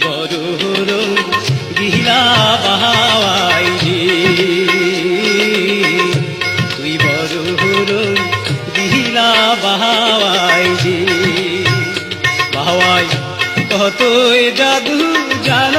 বড় রং দিলা বাহাওয়াই রে তুই বড় রং দিলা বাহাওয়াই রে বাহাওয়াই কতই জাদু জান